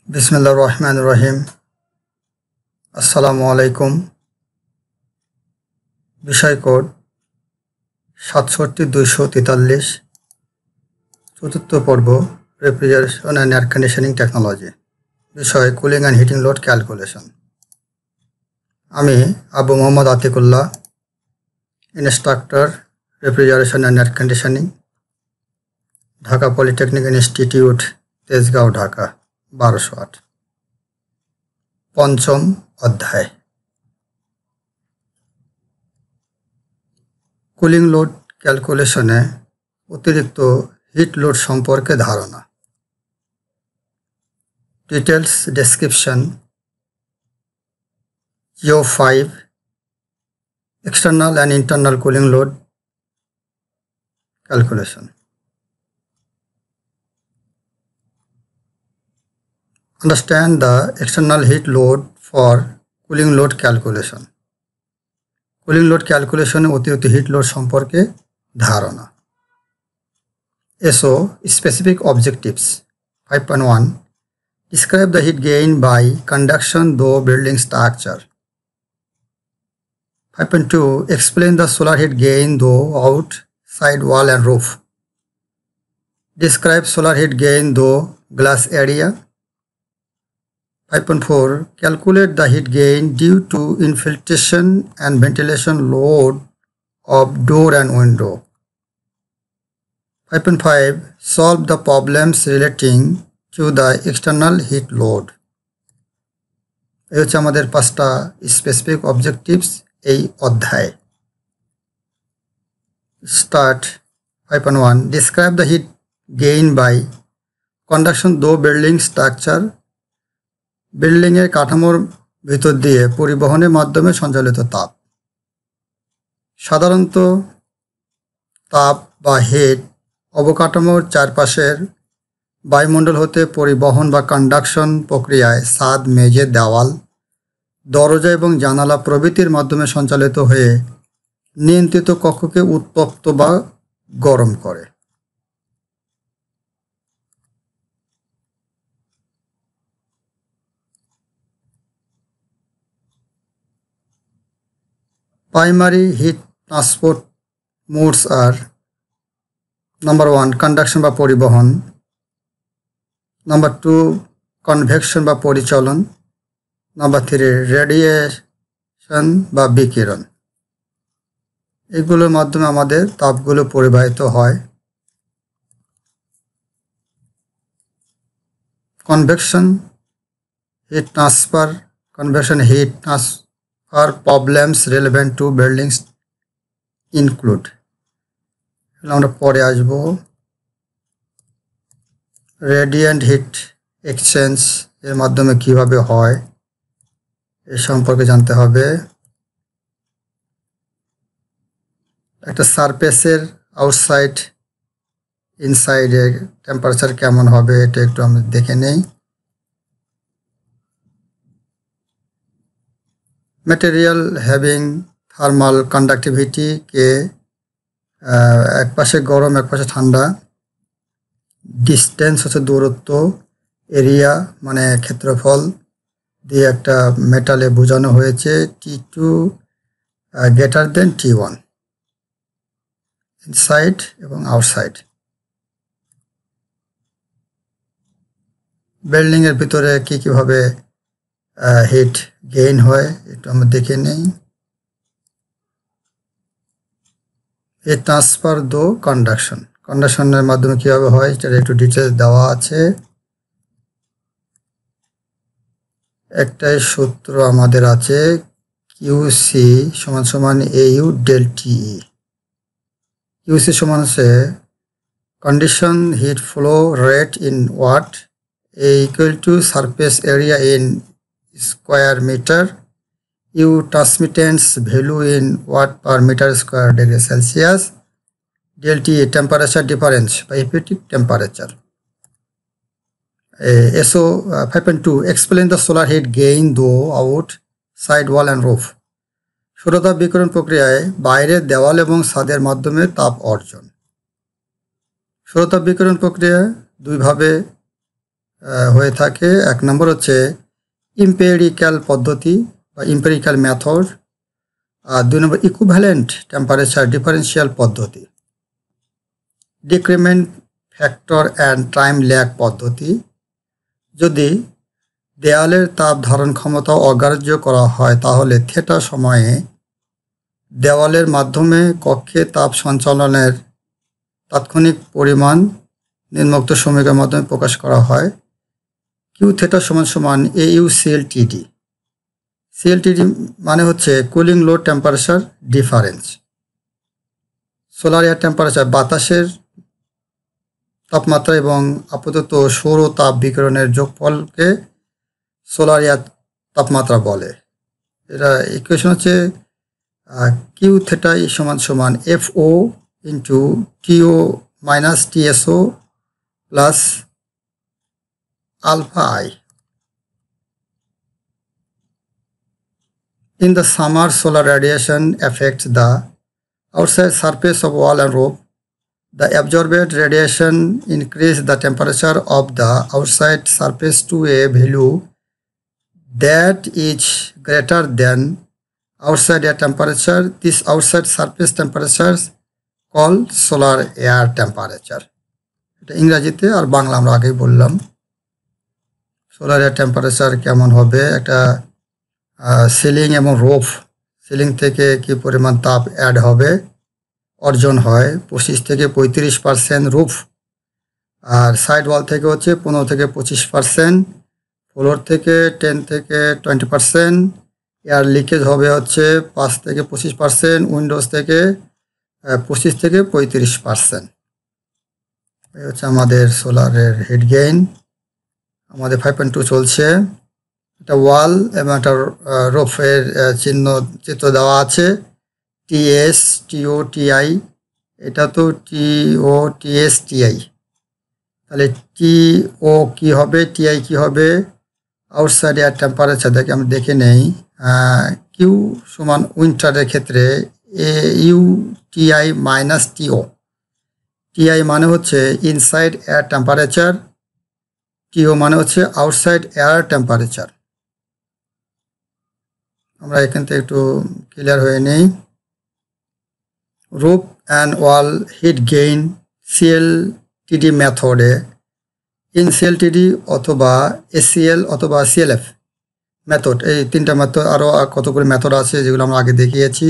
বিসমিল্লাহির রহমানির রহিম। আসসালামু আলাইকুম। বিষয় কোড ৬৭-২৪৩, চতুর্থ পর্ব, refrigeration and air conditioning technology. বিষয় cooling and heating load calculation. আমি Abu Mohammad Atikullah, instructor, refrigeration and air conditioning, Dhaka polytechnic institute, Tejgaon, Dhaka ১২০৮। পঞ্চম অধ্যায়, কুলিং লোড ক্যালকুলেশনে অতিরিক্ত হিট লোড সম্পর্কে ধারণা। Details description. GO5 external and internal cooling load calculation. Understand the external heat load for cooling load calculation. Cooling load calculation অতিরিক্ত hit load সম্পর্কে ধারণা। SO specific objectives. 5.1 Describe the heat gain by conduction through building structure. 5.2 Explain the solar heat gain through outside wall and roof. Describe solar heat gain through glass area. 5.4 Calculate the heat gain due to infiltration and ventilation load of door and window. 5.5 Solve the problems relating to the external heat load. এই হচ্ছে আমাদের 5টা specific objectives এই অধ্যায়। Start. 5.1 Describe the heat gain by conduction through building structure. বিল্ডিংয়ের কাঠামোর ভিতর দিয়ে পরিবহনের মাধ্যমে সঞ্চালিত তাপ। সাধারণত তাপ বা হিট অবকাঠামোর চারপাশের বায়ুমণ্ডল হতে পরিবহন বা কন্ডাকশন প্রক্রিয়ায় ছাদ, মেঝে, দেওয়াল, দরজা এবং জানালা প্রভৃতির মাধ্যমে সঞ্চালিত হয়ে নিয়ন্ত্রিত কক্ষকে উত্তপ্ত বা গরম করে। Primary heat transport modes are: number 1 conduction বা পরিবহন, number 2 convection বা পরিচলন, number 3 রেডিয়েশন বা বিকিরণ। এগুলোর মাধ্যমে আমাদের তাপগুলো পরিবাহিত হয়। convection heat transfer problems relevant to buildings include, আমরা পরে আসব। রেডিয়েন্ট হিট এক্সচেঞ্জ এর মাধ্যমে কিভাবে হয় এ সম্পর্কে জানতে হবে। একটা সারফেসের আউটসাইড ইনসাইডের টেম্পারেচার কেমন হবে এটা একটু আমরা দেখে নেই। ম্যাটেরিয়াল হ্যাভিং থার্মাল কন্ডাক্টিভিটি কে এক পাশে গরম এক পাশে ঠান্ডা। ডিস্টেন্স হচ্ছে দূরত্ব। এরিয়া মানে ক্ষেত্রফল দিয়ে একটা মেটালে বোঝানো হয়েছে T2 greater than T1, inside এবং আউটসাইড। বিল্ডিংয়ের ভিতরে কীভাবে হিট গেইন হয় একটু আমরা দেখে নেই। হিট ট্রান্সফার দো কন্ডাকশন, কন্ডাকশনের মাধ্যমে কীভাবে হয় সেটার একটু ডিটেলস দেওয়া আছে। একটাই সূত্র আমাদের আছে, QC = AU del TE। QC সমান হচ্ছে condition heat flow rate in watt, A equal to surface area in square meter, U transmittance value in watt per meter square degree Celsius, del T temperature difference by effective temperature. SO 5.2 Explain the solar heat gain through outside wall and roof. সৌরতাপ বিকিরণ প্রক্রিয়ায় বাইরের দেওয়াল এবং ছাদের মাধ্যমে তাপ অর্জন। সৌরতাপ বিকিরণ প্রক্রিয়া দুইভাবে হয়ে থাকে। এক নম্বর হচ্ছে ইম্পেরিক্যাল পদ্ধতি বা ইম্পেরিক্যাল মেথড, আর 2 নম্বর ইকুইভ্যালেন্ট টেম্পারেচার ডিফারেন্সিয়াল পদ্ধতি, decrement factor and time lag পদ্ধতি। যদি দেয়ালের তাপ ধারণ ক্ষমতা অগ্রাহ্য করা হয় তাহলে থিটা সময়ে দেওয়ালের মাধ্যমে কক্ষে তাপ সঞ্চালনের তাৎক্ষণিক পরিমাণ নিম্নোক্ত সমীকরণের মাধ্যমে প্রকাশ করা হয়। কিউ থিটা সমান সমান AU CLTD। CLTD মানে হচ্ছে cooling load temperature difference. Solar air temperature বাতাসের তাপমাত্রা এবং আপাতত সৌর তাপ বিকিরণের যোগফলকে সোলার এয়ার তাপমাত্রা বলে। এটা ইকুয়েশন হচ্ছে কিউ থিটা সমান সমান FO into TO minus TSO plus alpha I. In the summer, solar radiation affects the outside surface of wall and roof. The absorbed radiation increases the temperature of the outside surface to a value that is greater than outside air temperature. This outside surface temperature is called solar air temperature. এটা ইংরেজিতে, আর বাংলা আমরা আগেই বললাম। Solar air temperature কেমন হবে, একটা ceiling এবং roof, ceiling থেকে কি পরিমাণ তাপ অ্যাড হবে, অর্জন হয় 25 থেকে 35%, রুফ আর সাইড ওয়াল থেকে হচ্ছে 15 থেকে 25%, ফ্লোর থেকে 10 থেকে 20%, এয়ার লিকেজ হবে হচ্ছে 5 থেকে 25%, উইন্ডোজ থেকে 25 থেকে 35%। এই হচ্ছে আমাদের সোলারের হিট গেইন। আমাদের 5.2 চলছে। একটা ওয়াল এবং একটা রুফের চিত্র দেওয়া আছে, TS TO TI, এটা তো TO TS TI, তাহলে TO কি হবে, TI কি হবে। আউটসাইড এয়ার টেম্পারেচার দেখে আমরা দেখে নেই। কিউ সমান উইন্টারের ক্ষেত্রে AU TI minus TO। TI মানে হচ্ছে ইনসাইড এয়ার টেম্পারেচার, TO মানে হচ্ছে আউটসাইড এয়ার টেম্পারেচার। আমরা এখান থেকে একটু ক্লিয়ার হয়ে নেই। Roof and wall heat gain CLTD মেথডে, ইন CLTD অথবা SCL অথবা CLF মেথড, এই তিনটা মেথড, আরও কতগুলো মেথড আছে যেগুলো আমরা আগে দেখিয়েছি।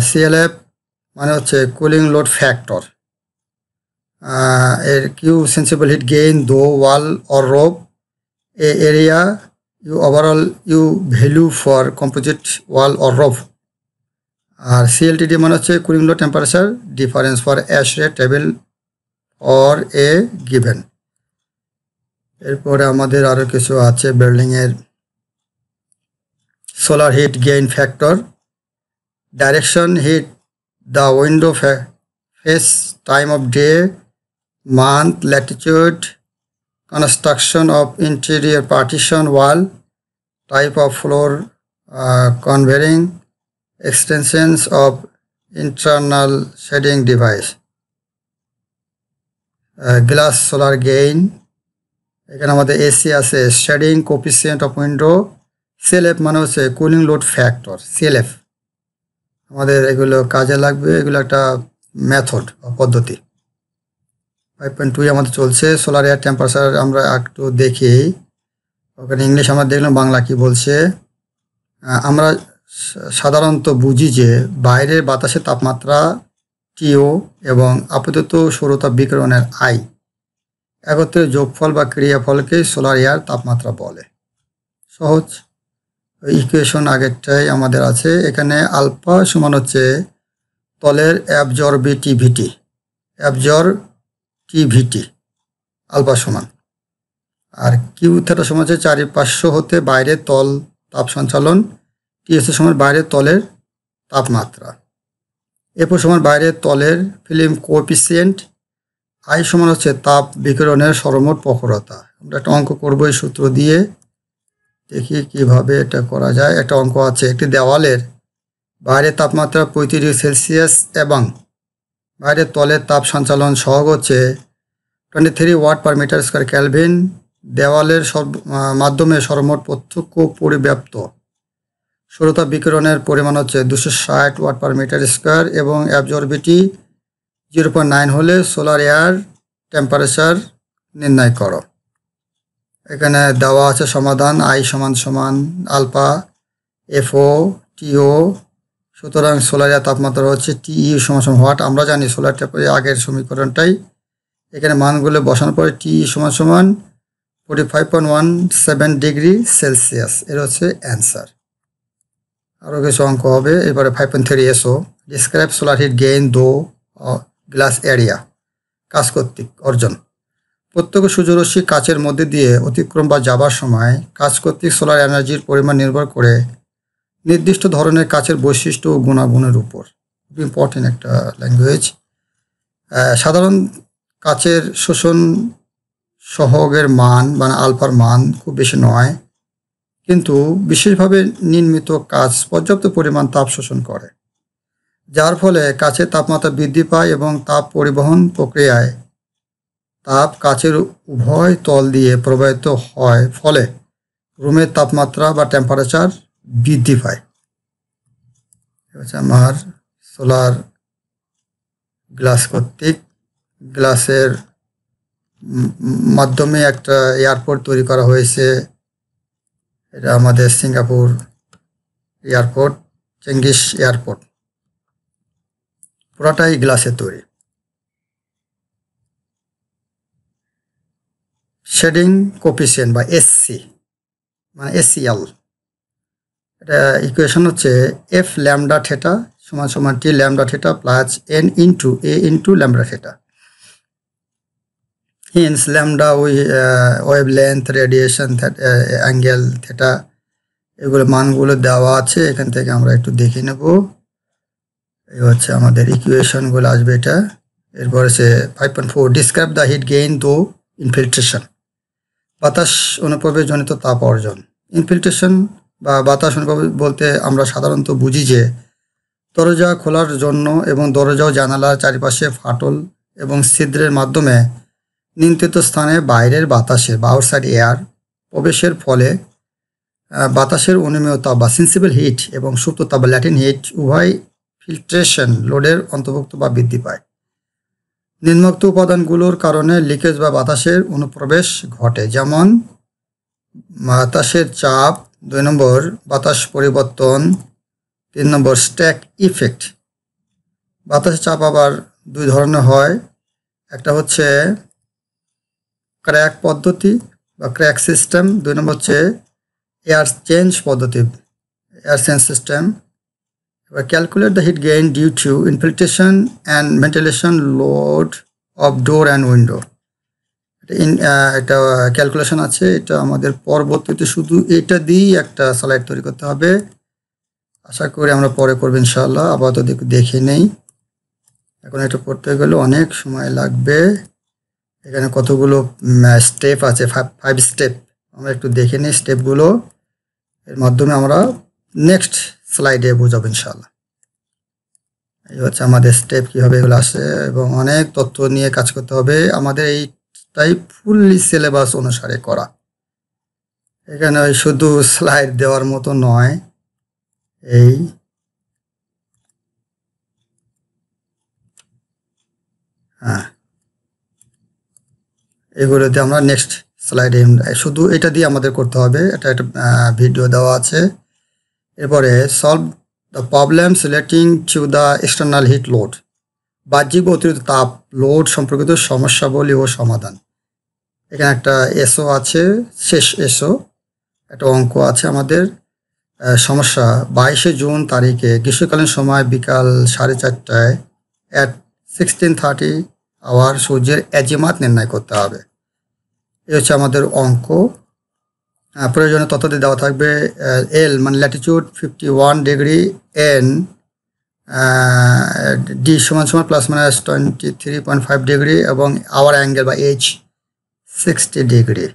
CLF মানে হচ্ছে কুলিং লোড ফ্যাক্টর, এর Q sensible heat gain through wall or roof A area U overall U value for composite wall or roof. আর CLTD মানে হচ্ছে cooling load temperature difference for ASHRAE table or A given. এরপরে আমাদের আরও কিছু আছে বিল্ডিংয়ের solar heat gain factor, direction hit the window face, time of day, month, latitude, construction of interior partition wall, type of floor covering, extensions of internal shading device, glass solar gain, এখানে আমাদের AC আছে, shading coefficient of window, CLF মানে হচ্ছে cooling load factor, CLF আমাদের এগুলো কাজে লাগবে, এগুলো একটা মেথড বা পদ্ধতি। 5.2 আমাদের চলছে। সোলার এয়ার টেম্পারেচার আমরা একটু দেখি, ওখানে ইংলিশ আমরা দেখলাম, বাংলা কি বলছে। আমরা সাধারণত বুঝি যে বাইরের বাতাসের তাপমাত্রা TO এবং আপাতত সৌরতাপ বিকিরণের I একত্রে যোগফল বা ক্রিয়াফলকে সোলার এয়ার তাপমাত্রা বলে। সহজ ইকুয়েশন আগেরটাই আমাদের আছে। এখানে আলফা সমান হচ্ছে তলের অ্যাবজর্বিটিভিটি, আলফা সমান, আর কিউ থিটা সমান হচ্ছে 4/500 হতে বাইরের তল তাপ সঞ্চালন, TS সমান বাইরের তলের তাপমাত্রা, FO সমান বাইরের তলের ফিল্ম কোএফিসিয়েন্ট, I সমান হচ্ছে তাপ বিকিরণের সর্বমোট প্রখরতা। আমরা একটা অঙ্ক করবো এই সূত্র দিয়ে, দেখি কিভাবে এটা করা যায়। একটা অঙ্ক আছে, একটি দেওয়ালের বাইরের তাপমাত্রা 35 ডিগ্রি সেলসিয়াস এবং বাইরের তলের তাপ সঞ্চালন সহগ হচ্ছে 23 watt per metre square kelvin. দেওয়ালের মাধ্যমে সর্বমোট প্রত্যক্ষ পরিব্যাপ্ত সৌরতাপ বিকিরণের পরিমাণ হচ্ছে 260 ওয়াট পার মিটার স্কয়ার এবং অ্যাবজর্বিটি 0.9 হলে সোলার এয়ার টেম্পারেচার নির্ণয় করো। এখানে দেওয়া আছে সমাধান I সমান আলফা FO TO। সুতরাং সোলার এয়ার তাপমাত্রা হচ্ছে TE সমান হোয়াট। আমরা জানি সোলার টেম্পারেচার আগের সমীকরণটাই, এখানে মানগুলো বসানোর পরে TE সমান 45.17 ডিগ্রি সেলসিয়াস। এর হচ্ছে অ্যান্সার। আরও কিছু অঙ্ক হবে। এবারে 5.3 SO describe solar heat gain দো গ্লাস এরিয়া। কাজ কর্তৃক অর্জন। প্রত্যক্ষ সূর্যরশ্মি কাচের মধ্যে দিয়ে অতিক্রম বা যাবার সময় কাচ কর্তৃক সোলার এনার্জির পরিমাণ নির্ভর করে নির্দিষ্ট ধরনের কাচের বৈশিষ্ট্য ও গুণাগুণের উপর। খুব ইম্পর্টেন্ট একটা ল্যাঙ্গুয়েজ। সাধারণ কাচের শোষণ সহগের মান মানে আলফার মান খুব বেশি নয়, কিন্তু বিশেষভাবে নির্মিত কাচ পর্যাপ্ত পরিমাণ তাপ শোষণ করে, যার ফলে কাচের তাপমাত্রা বৃদ্ধি পায় এবং তাপ পরিবহন প্রক্রিয়ায় তাপ কাচের উভয় তল দিয়ে প্রবাহিত হয়, ফলে রুমের তাপমাত্রা বা টেম্পারেচার বৃদ্ধি পায়। হচ্ছে আমার সোলার গ্লাস কর্তৃক গ্লাসের মাধ্যমে একটা এয়ারপোর্ট তৈরি করা হয়েছে। এটা আমাদের সিঙ্গাপুর এয়ারপোর্ট, চেঙ্গিস এয়ারপোর্ট, পুরাটাই গ্লাসের তৈরি। শেডিং কোফিসিয়েন্ট বা SC মানে SCL, এটা ইকুয়েশন হচ্ছে F ল্যামডা থেটা সমান T lambda theta plus N into A into lambda theta. Hence lambda wavelength, radiation angle theta, এগুলো মানগুলো দেওয়া আছে। এখান থেকে আমরা একটু দেখে নেব। এই হচ্ছে আমাদের ইকুয়েশনগুলো আসবে এটা। এরপর আছে 5.4 ডিসক্রাইব দ্য হিট গেইন দো ইনফিল্ট্রেশন। বাতাস অনুপ্রবেশ জনিত তাপ অর্জন। ইনফিল্ট্রেশন বা বাতাস অনুপ্রবেশ বলতে আমরা সাধারণত বুঝি যে দরজা খোলার জন্য এবং দরজা ও জানালার চারিপাশে ফাটল এবং ছিদ্রের মাধ্যমে নিয়ন্ত্রিত স্থানে বাইরের বাতাসে বা আউটসাইড এয়ার প্রবেশের ফলে বাতাসের অনুমেয় তাপ বা সেন্সিবল হিট এবং সুপ্ত তাপ বা ল্যাটেন্ট হিট উভয় ফিল্ট্রেশন লোডের অন্তর্ভুক্ত বা বৃদ্ধি পায়। নিম্নোক্ত উপাদানগুলোর কারণে লিকেজ বা বাতাসের অনুপ্রবেশ ঘটে, যেমন বাতাসের চাপ, 2 নম্বর বাতাস পরিবর্তন, 3 নম্বর স্ট্যাক ইফেক্ট। বাতাসের চাপ আবার 2 ধরনের হয়, একটা হচ্ছে ক্র্যাক পদ্ধতি বা ক্র্যাক সিস্টেম, 2 নম্বর হচ্ছে এয়ার চেঞ্জ পদ্ধতি, এয়ার চেঞ্জ সিস্টেম। এবার calculate the heat gain due to infiltration and ventilation load of door and window. এটা ক্যালকুলেশন আছে, এটা আমাদের পরবর্তীতে শুধু এটা দিয়েই একটা স্লাইড তৈরি করতে হবে। আশা করি আমরা পরে করবো ইনশাআল্লাহ। আপাতত দেখে নেই, এখন এটা পড়তে গেলে অনেক সময় লাগবে। এখানে কতগুলো স্টেপ আছে, 5 স্টেপ, আমরা একটু দেখে নিই স্টেপগুলো। এর মাধ্যমে আমরা নেক্সট স্লাইডে বোঝাবো ইনশাআল্লাহ। এই হচ্ছে আমাদের স্টেপ কীভাবে এগুলো আসে এবং অনেক তথ্য নিয়ে কাজ করতে হবে। আমাদের এইটাই ফুললি সিলেবাস অনুসারে করা, এখানে শুধু স্লাইড দেওয়ার মতো নয়। এই এগুলোতে আমরা নেক্সট স্লাইডে শুধু এটা দিয়ে আমাদের করতে হবে। এটা একটা ভিডিও দেওয়া আছে। এরপরে solve the problems relating to the external hit load, বাহ্যিক অতিরিক্ত তাপ লোড সম্পর্কিত সমস্যাবলী ও সমাধান। এখানে একটা এসও আছে, শেষ এসও একটা অঙ্ক আছে আমাদের। সমস্যা 22শে জুন তারিখে গ্রীষ্মকালীন সময় বিকাল 4:30টায় অ্যাট 16:30 আওয়ার সূর্যের অ্যাজিমাত নির্ণয় করতে হবে। এই হচ্ছে আমাদের অঙ্ক। প্রয়োজনীয় তথ্যটি দেওয়া থাকবে। এল মানে ল্যাটিটিউড 51 ডিগ্রি, এন ডি সমান প্লাস মাইনাস 23.5 ডিগ্রি এবং আওয়ার অ্যাঙ্গেল বা এইচ 60 ডিগ্রি।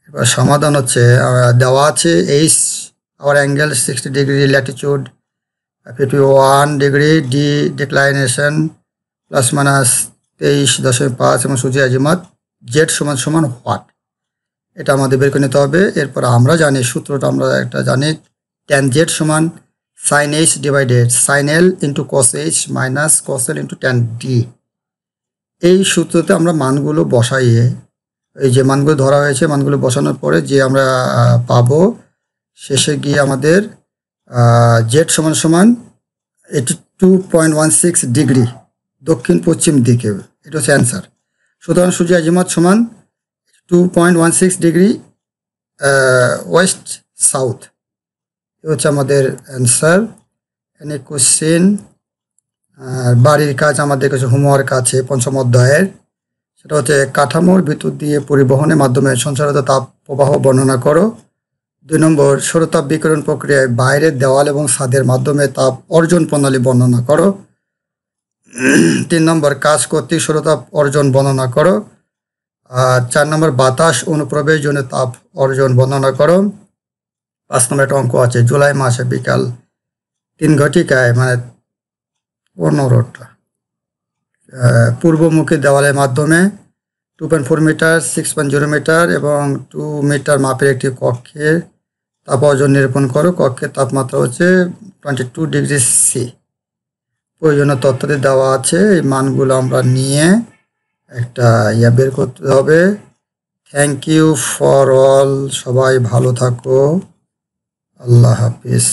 এবার সমাধান হচ্ছে দেওয়া আছে H hour angle 60 degree, latitude 51 degree, D declination plus minus 23.5 এবং সূর্যের আজিমাত জেড সমান সমান হোয়াট, এটা আমাদের বের করে নিতে হবে। এরপর আমরা জানি সূত্রটা, আমরা একটা জানি tan z সমান sin h divided sin l into cos h minus cos l into tan d। এই সূত্রতে আমরা মানগুলো বসাইয়ে, এই যে মানগুলো ধরা হয়েছে মানগুলো বসানোর পরে যে আমরা পাবো শেষে গিয়ে আমাদের z সমান সমান 82.16 ডিগ্রি দক্ষিণ পশ্চিম দিকে, এটা হচ্ছে অ্যান্সার। সুতরাং সূর্যের আজিমাত সমান 2.16 ডিগ্রি ওয়েস্ট সাউথ, এ হচ্ছে আমাদের অ্যান্সার। এনে কোশ্চেন বাড়ির কাজ আমাদের কাছে হোমওয়ার্ক আছে 5ম অধ্যায়ের, সেটা হচ্ছে কাঠামোর ভিতর দিয়ে পরিবহনের মাধ্যমে সঞ্চারিত তাপ প্রবাহ বর্ণনা করো। 2 নম্বর সৌরতাপ বিকিরণ প্রক্রিয়ায় বাইরের দেওয়াল এবং ছাদের মাধ্যমে তাপ অর্জন প্রণালী বর্ণনা করো। 3 নম্বর কাজ কর্তৃক সৌরতাপ অর্জন বর্ণনা করো। আর 4 নম্বর বাতাস অনুপ্রবেশ জন্য তাপ অর্জন বর্ণনা করো। 5 নম্বর একটা অঙ্ক আছে, জুলাই মাসে বিকাল 3 ঘটিকায় মানে 15টা পূর্বমুখী দেওয়ালের মাধ্যমে 2.4 মিটার 6.0 মিটার এবং 2 মিটার মাপের একটি কক্ষের তাপ অর্জন নিরূপণ করো। কক্ষের তাপমাত্রা হচ্ছে 22 ডিগ্রি সি। প্রয়োজনীয় তথ্যটি দেওয়া আছে, এই মানগুলো আমরা নিয়ে একটা বের করতে হবে। থ্যাংক ইউ ফর অল, সবাই ভালো থাকো, আল্লাহ হাফিজ।